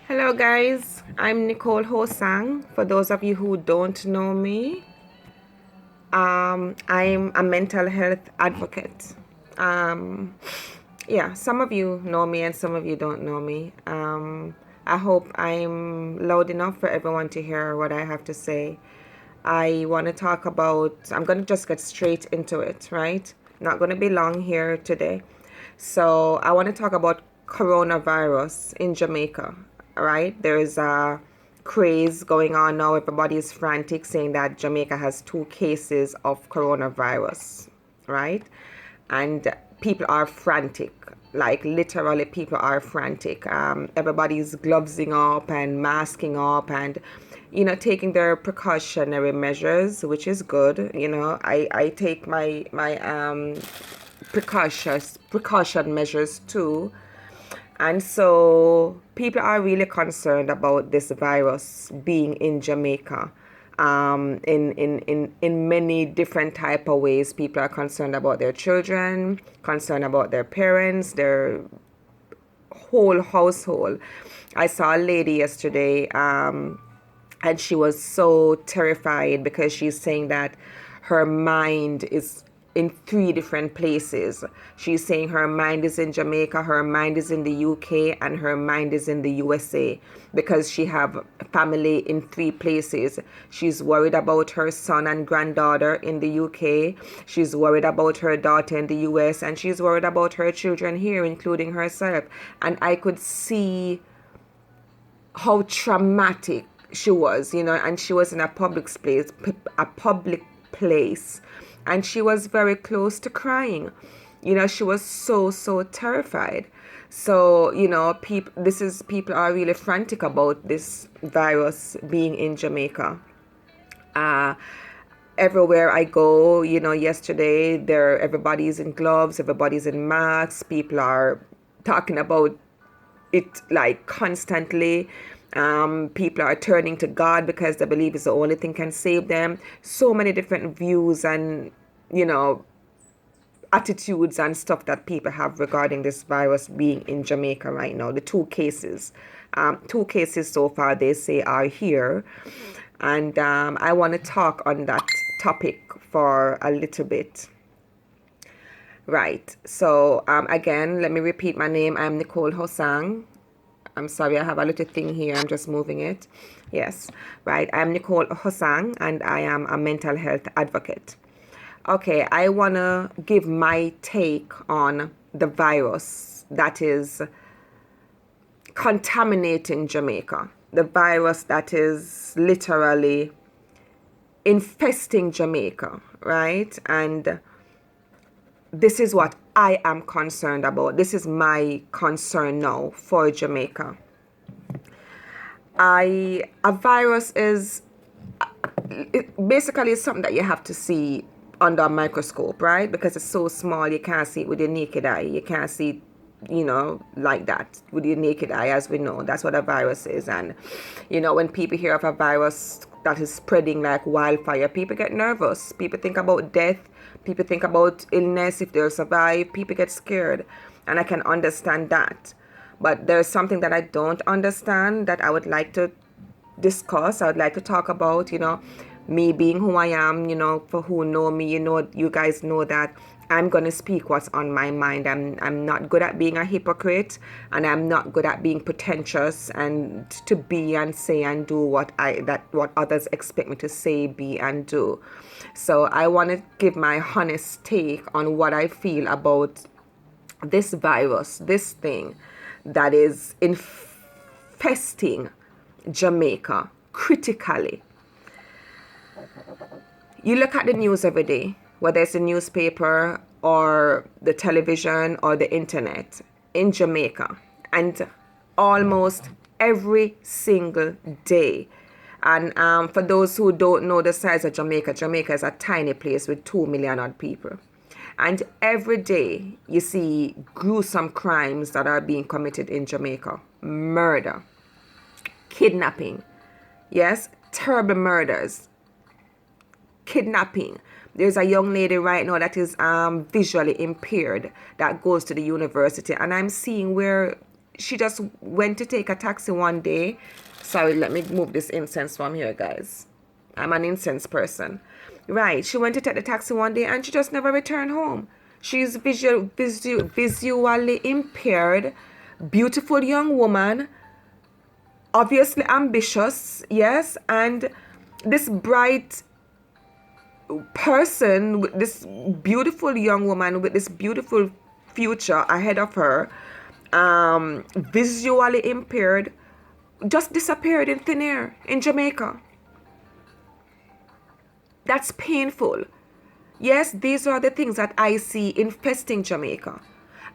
Hello guys, I'm Nicole Ho-Sang. For those of you who don't know me, I'm a mental health advocate. Um, yeah, some of you know me and some of you don't know me. I hope I'm loud enough for everyone to hear what I have to say. I want to talk about, I'm going to just get straight into it, right? Not going to be long here today. So I want to talk about coronavirus in Jamaica, right? There's a craze going on now. Everybody is frantic saying that Jamaica has 2 cases of coronavirus, right? And people are frantic. Like literally, people are frantic. Everybody's glovesing up and masking up and taking their precautionary measures, which is good. I take my precaution measures too. And so people are really concerned about this virus being in Jamaica. In many different type of ways, people are concerned about their children, concerned about their parents, their whole household. I saw a lady yesterday, and she was so terrified because she's saying that her mind is in 3 different places. She's saying her mind is in Jamaica, her mind is in the UK, and her mind is in the USA because she have family in 3 places. She's worried about her son and granddaughter in the UK. She's worried about her daughter in the US, and she's worried about her children here, including herself. And I could see how traumatic she was, and she was in a public place, and she was very close to crying. She was so terrified. So, people are really frantic about this virus being in Jamaica. Uh, Everywhere I go, yesterday everybody's in gloves, everybody's in masks, people are talking about it like constantly. People are turning to God because they believe it's the only thing can save them. So many different views and attitudes and stuff that people have regarding this virus being in Jamaica right now. The 2 cases, 2 cases so far they say are here, and I want to talk on that topic for a little bit. Right. So again, let me repeat my name. I'm Nicole Ho-Sang. I'm sorry, I have a little thing here. I'm just moving it. Yes, right. I'm Nicole Ho-Sang, and I am a mental health advocate. Okay, I want to give my take on the virus that is contaminating Jamaica. The virus that is literally infesting Jamaica, right? And this is what I am concerned about. This is my concern now for Jamaica. A virus is basically something that you have to see under a microscope, right? Because it's so small, you can't see it with your naked eye. You can't see it, like that with your naked eye, as we know. That's what a virus is. And, when people hear of a virus that is spreading like wildfire, people get nervous. People think about death. People think about illness. If they'll survive, people get scared. And I can understand that. But there's something that I don't understand that I would like to discuss. I would like to talk about, me being who I am, for who know me, you guys know that I'm going to speak what's on my mind. I'm not good at being a hypocrite, and I'm not good at being pretentious and to be and say and do what others expect me to say, be and do. So I want to give my honest take on what I feel about this virus, this thing that is infesting Jamaica critically. You look at the news every day, whether it's the newspaper or the television or the internet in Jamaica, and almost every single day. And for those who don't know the size of Jamaica, Jamaica is a tiny place with 2 million odd people. And every day you see gruesome crimes that are being committed in Jamaica. Murder, kidnapping, yes, terrible murders, kidnapping. There's a young lady right now that is visually impaired that goes to the university, and I'm seeing where she just went to take a taxi one day. Sorry, let me move this incense from here, guys. I'm an incense person. Right, she went to take the taxi one day and she just never returned home. She's visually impaired, beautiful young woman, obviously ambitious, yes, and this bright person, with this beautiful young woman with this beautiful future ahead of her, visually impaired, just disappeared in thin air in Jamaica. That's painful. Yes, these are the things that I see infesting Jamaica.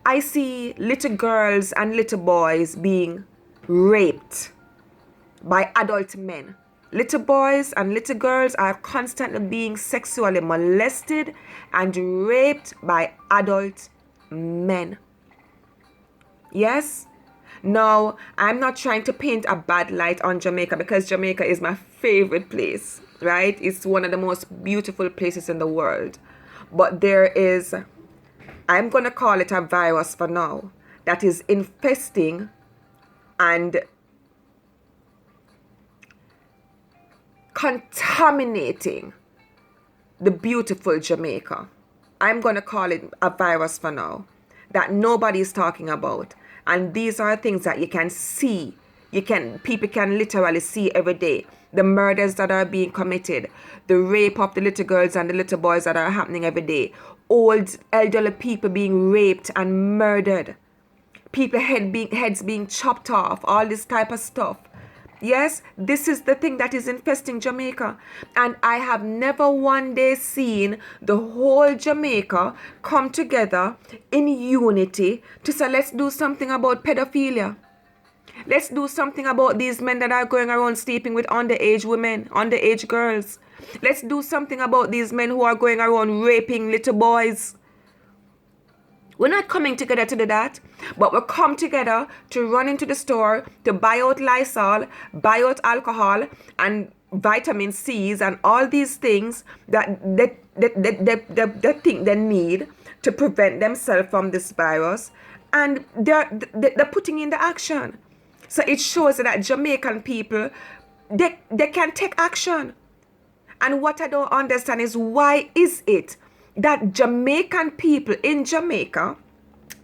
I see little girls and little boys being raped by adult men. Little boys and little girls are constantly being sexually molested and raped by adult men. Yes? Now, I'm not trying to paint a bad light on Jamaica because Jamaica is my favorite place, right? It's one of the most beautiful places in the world. But there is, I'm going to call it a virus for now, that is infesting and contaminating the beautiful Jamaica. I'm going to call it a virus for now that nobody is talking about. And these are things that you can see. People can literally see every day. The murders that are being committed, the rape of the little girls and the little boys that are happening every day, old elderly people being raped and murdered, people heads being chopped off, all this type of stuff. Yes, this is the thing that is infesting Jamaica. And I have never one day seen the whole Jamaica come together in unity to say, let's do something about pedophilia. Let's do something about these men that are going around sleeping with underage women, underage girls. Let's do something about these men who are going around raping little boys. We're not coming together to do that, but we come together to run into the store to buy out Lysol, buy out alcohol and vitamin C's and all these things that they think they need to prevent themselves from this virus, and they're putting in the action. So it shows that Jamaican people, they can take action. And what I don't understand is, why is it that Jamaican people in Jamaica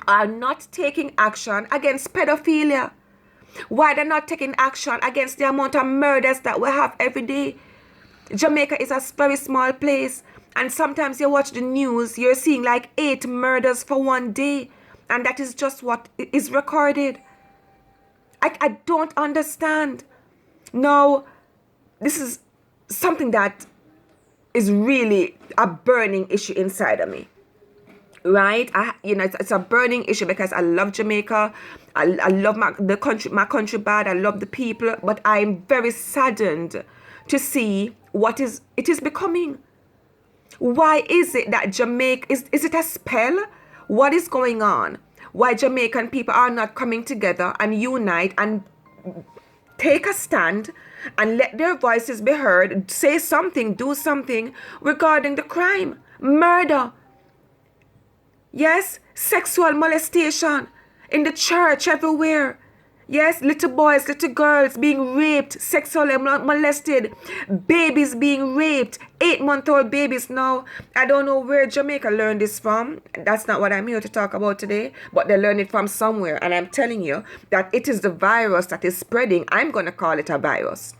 are not taking action against pedophilia? Why they're not taking action against the amount of murders that we have every day? Jamaica is a very small place, and sometimes you watch the news, you're seeing like 8 murders for one day, and that is just what is recorded. I don't understand. Now, this is something that is really a burning issue inside of me, right? It's a burning issue because I love Jamaica. I love my country bad. I love the people, but I'm very saddened to see what it is becoming. Why is it that Jamaica, is it a spell? What is going on? Why Jamaican people are not coming together and unite and take a stand and let their voices be heard, say something, do something regarding the crime, murder, yes, sexual molestation in the church, everywhere. Yes, little boys, little girls being raped, sexually molested, babies being raped, 8-month-old babies now. I don't know where Jamaica learned this from. That's not what I'm here to talk about today, but they learned it from somewhere. And I'm telling you that it is the virus that is spreading. I'm going to call it a virus.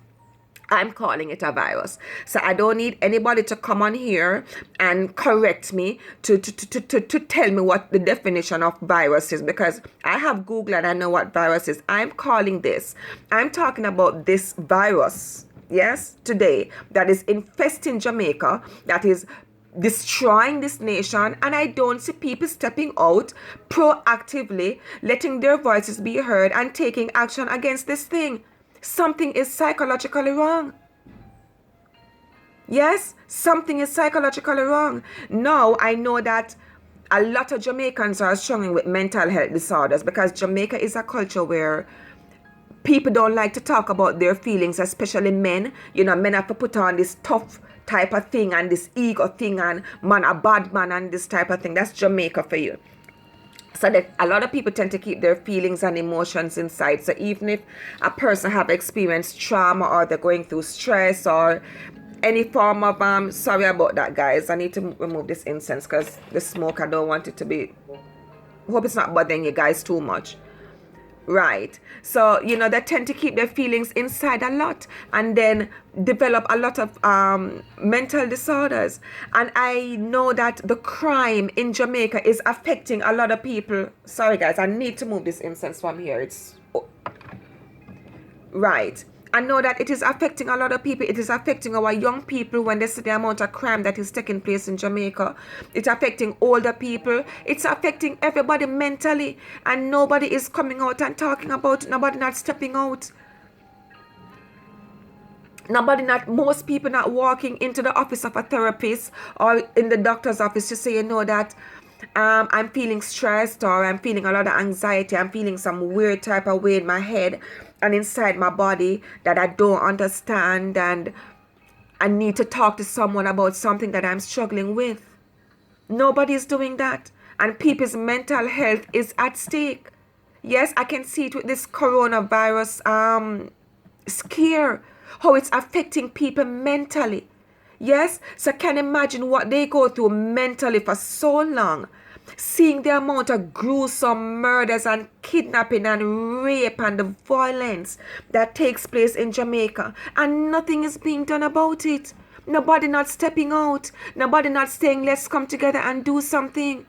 I'm calling it a virus. So I don't need anybody to come on here and correct me to tell me what the definition of virus is, because I have Google and I know what virus is. I'm calling this. I'm talking about this virus, yes, today, that is infesting Jamaica, that is destroying this nation, and I don't see people stepping out proactively, letting their voices be heard and taking action against this thing. Something is psychologically wrong. Yes, something is psychologically wrong. Now, I know that a lot of Jamaicans are struggling with mental health disorders because Jamaica is a culture where people don't like to talk about their feelings, especially men. Men have to put on this tough type of thing and this ego thing and man, a bad man and this type of thing. That's Jamaica for you. So that a lot of people tend to keep their feelings and emotions inside. So even if a person have experienced trauma, or they're going through stress, or any form of sorry about that, guys, I need to remove this incense because the smoke, I don't want it to be, hope it's not bothering you guys too much. Right. So, they tend to keep their feelings inside a lot, and then develop a lot of mental disorders. And I know that the crime in Jamaica is affecting a lot of people. Sorry, guys, I need to move this incense from here. It's right. I know that it is affecting a lot of people. It is affecting our young people when they see the amount of crime that is taking place in Jamaica. It's affecting older people. It's affecting everybody mentally. And nobody is coming out and talking about it. Nobody not stepping out. Most people not walking into the office of a therapist or in the doctor's office to say, that I'm feeling stressed, or I'm feeling a lot of anxiety. I'm feeling some weird type of way in my head and inside my body that I don't understand, and I need to talk to someone about something that I'm struggling with. Nobody's doing that, and people's mental health is at stake. Yes, I can see it with this coronavirus scare, how it's affecting people mentally. Yes, so can imagine what they go through mentally for so long. Seeing the amount of gruesome murders and kidnapping and rape and the violence that takes place in Jamaica, and nothing is being done about it. Nobody not stepping out. Nobody not saying, let's come together and do something.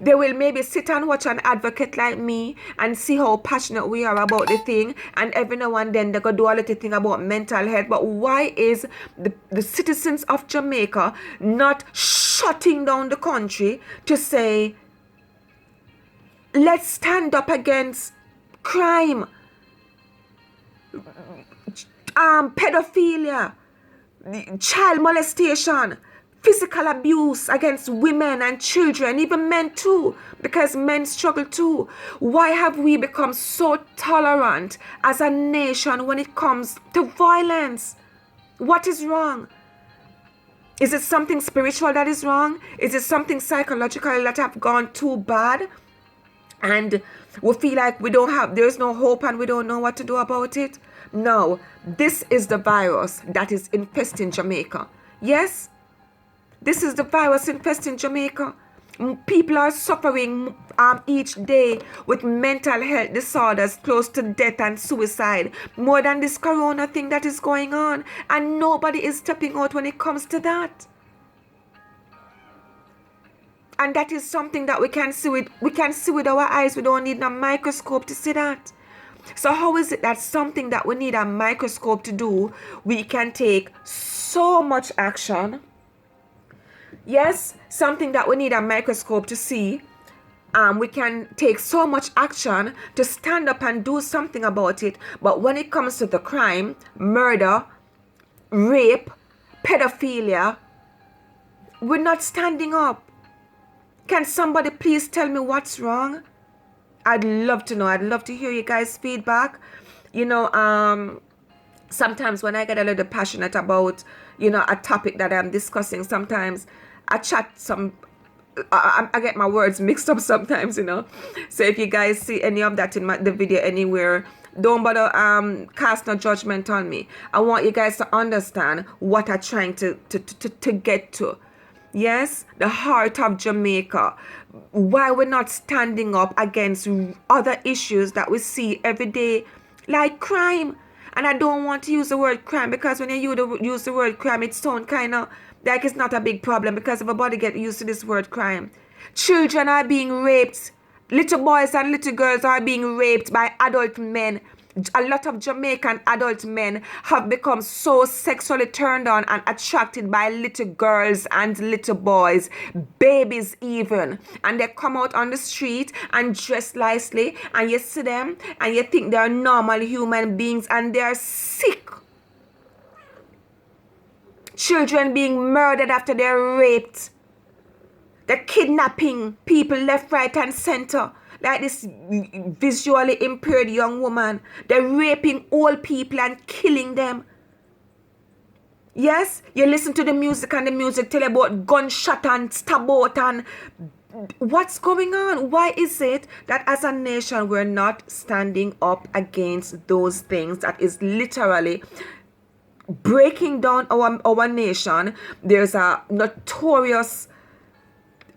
They will maybe sit and watch an advocate like me and see how passionate we are about the thing, and every now and then they go do a little thing about mental health. But why is the citizens of Jamaica not shutting down the country to say, let's stand up against crime, pedophilia, child molestation, physical abuse against women and children, even men too, because men struggle too. Why have we become so tolerant as a nation when it comes to violence? What is wrong? Is it something spiritual that is wrong? Is it something psychological that have gone too bad? And we feel like there's no hope and we don't know what to do about it? No, this is the virus that is infesting Jamaica. Yes? This is the virus infesting Jamaica. People are suffering each day with mental health disorders, close to death and suicide, more than this corona thing that is going on. And nobody is stepping out when it comes to that. And that is something that we can see with our eyes. We don't need a microscope to see that. So how is it that something that we need a microscope to do, we can take so much action? Yes, something that we need a microscope to see. We can take so much action to stand up and do something about it. But when it comes to the crime, murder, rape, pedophilia, we're not standing up. Can somebody please tell me what's wrong? I'd love to know. I'd love to hear you guys' feedback. Sometimes when I get a little passionate about, a topic that I'm discussing, sometimes I get my words mixed up sometimes, So if you guys see any of that in the video anywhere, don't bother cast no judgment on me. I want you guys to understand what I'm trying to get to. Yes, the heart of Jamaica. Why we're not standing up against other issues that we see every day, like crime. And I don't want to use the word crime, because when you use the word crime, it sounds kind of like it's not a big problem, because everybody get used to this word crime. Children are being raped. Little boys and little girls are being raped by adult men. A lot of Jamaican adult men have become so sexually turned on and attracted by little girls and little boys, babies even. And they come out on the street and dress nicely, and you see them and you think they're normal human beings, and they're sick. Children being murdered after they're raped. They're kidnapping people left, right, and center. Like this visually impaired young woman. They're raping old people and killing them. Yes, you listen to the music and the music tell you about gunshot and stab out and What's going on? Why is it that as a nation we're not standing up against those things that is literally breaking down our nation? There's a notorious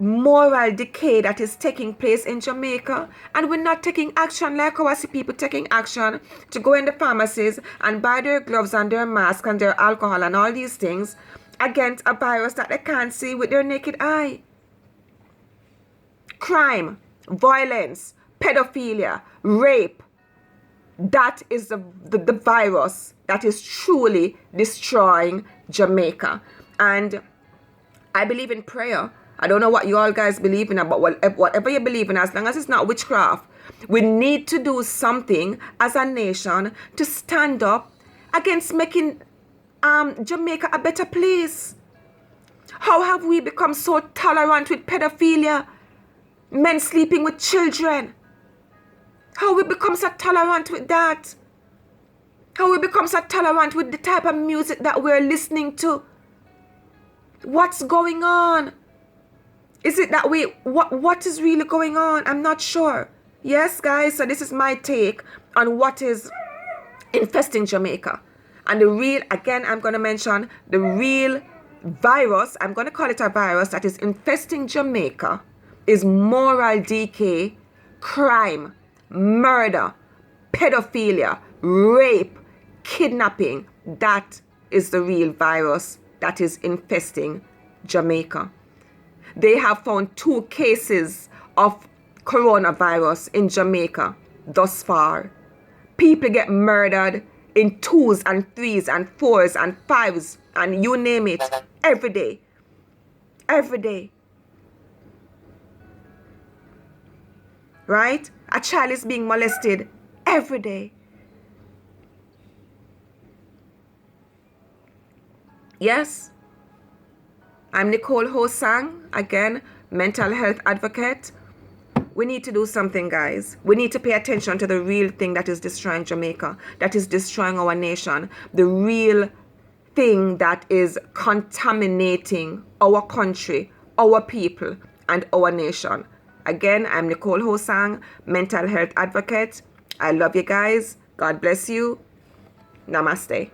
moral decay that is taking place in Jamaica, and we're not taking action like our people taking action to go in the pharmacies and buy their gloves and their masks and their alcohol and all these things against a virus that they can't see with their naked eye. Crime, violence, pedophilia, rape. That is the virus that is truly destroying Jamaica. And I believe in prayer. I don't know what you all guys believe in, but whatever you believe in, as long as it's not witchcraft, we need to do something as a nation to stand up against making Jamaica a better place. How have we become so tolerant with pedophilia? Men sleeping with children. How we become so tolerant with that? How we become so tolerant with the type of music that we're listening to? What's going on? Is it that what is really going on? I'm not sure. Yes, guys, so this is my take on what is infesting Jamaica. And the real, again, I'm going to mention the real virus, I'm going to call it a virus that is infesting Jamaica, is moral decay, crime, murder, pedophilia, rape, kidnapping. That is the real virus that is infesting Jamaica. They have found 2 cases of coronavirus in Jamaica thus far. People get murdered in 2s and 3s and 4s and 5s and you name it, every day. Every day. Right? A child is being molested every day. Yes. I'm Nicole Ho-Sang, again, mental health advocate. We need to do something, guys. We need to pay attention to the real thing that is destroying Jamaica, that is destroying our nation, the real thing that is contaminating our country, our people, and our nation. Again, I'm Nicole Ho-Sang, mental health advocate. I love you guys. God bless you. Namaste.